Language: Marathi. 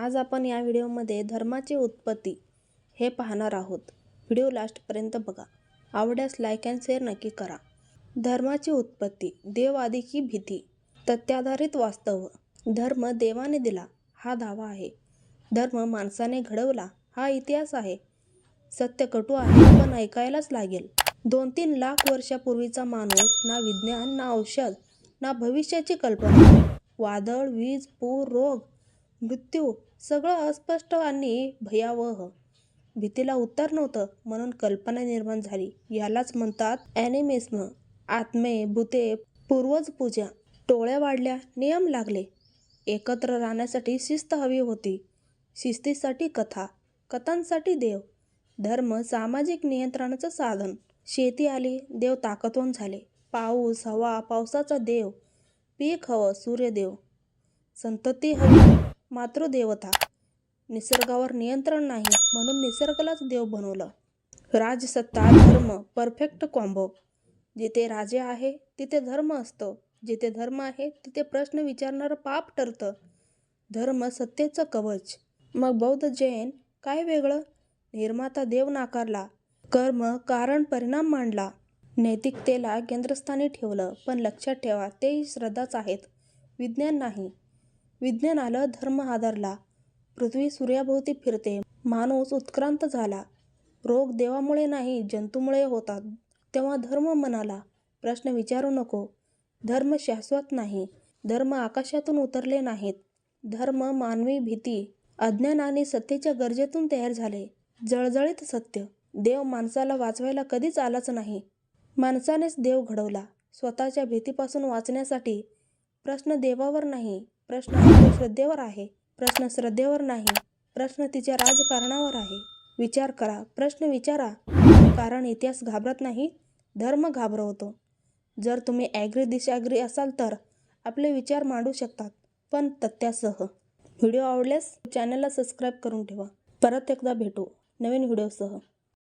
आज आपण या व्हिडिओमध्ये धर्माची उत्पत्ती हे पाहणार आहोत. व्हिडिओ लास्टपर्यंत बघा. आवडल्यास लाईक अँड शेअर नक्की करा. धर्माची उत्पत्ती. देव आदी की भीती. तथ्याधारित वास्तव. धर्म देवाने दिला हा दावा आहे. धर्म माणसाने घडवला हा इतिहास आहे. सत्य कटू आहे पण ऐकायलाच लागेल. 2-3 लाख वर्षापूर्वीचा माणूस ना विज्ञान ना औषध ना भविष्याची कल्पना. वादळ, वीज, पूर, रोग, मृत्यू सगळं अस्पष्ट आणि भयावह. भीतीला उत्तर नव्हतं म्हणून कल्पना निर्माण झाली. यालाच म्हणतात ॲनिमिझम. आत्मे, भूते, पूर्वज पूजा. टोळ्या वाढल्या, नियम लागले. एकत्र राहण्यासाठी शिस्त हवी होती. शिस्तीसाठी कथा, कथांसाठी देव. धर्म सामाजिक नियंत्रणाचं साधन. शेती आली, देव ताकदवान झाले. पाऊस, हवा, पावसाचा देव. पीक हवं, सूर्यदेव. संतती हवी, मातृदेवता. निसर्गावर नियंत्रण नाही म्हणून निसर्गालाच देव बनवलं. राजसत्ता, धर्म, परफेक्ट कॉम्बो. जिथे राजे आहे तिथे धर्म असतो. जिथे धर्म आहे तिथे प्रश्न विचारणारं पाप ठरतं. धर्म सत्तेचं कवच. मग बौद्ध, जैन काय वेगळं? निर्माता देव नाकारला. कर्म कारण परिणाम मांडला. नैतिकतेला केंद्रस्थानी ठेवलं. पण लक्षात ठेवा, तेही श्रद्धाच आहेत, विज्ञान नाही. विज्ञान आलं, धर्म हादरला. पृथ्वी सूर्याभोवती फिरते. माणूस उत्क्रांत झाला. रोग देवामुळे नाही जंतूमुळे होतात. तेव्हा धर्म म्हणाला, प्रश्न विचारू नको. धर्म शाश्वत नाही. धर्म आकाशातून उतरले नाहीत. धर्म मानवी भीती, अज्ञान आणि सत्तेच्या गरजेतून तयार झाले. जळजळीत सत्य. देव माणसाला वाचवायला कधीच आलाच नाही. माणसानेच देव घडवला. स्वतःच्या भीतीपासून वाचण्यासाठी. प्रश्न देवावर नाही, प्रश्न अंधश्रद्धेवर आहे. प्रश्न श्रद्धेवर नाही, प्रश्न तिच्या राजकारणावर आहे. विचार करा, प्रश्न विचारा. कारण इतिहास घाबरत नाही, धर्म घाबरवतो. जर तुम्ही ॲग्री डिसॲग्री असाल तर आपले विचार मांडू शकतात, पण तथ्यासह. व्हिडिओ आवडल्यास चॅनलला सबस्क्राईब करून ठेवा. परत एकदा भेटू नवीन व्हिडिओसह.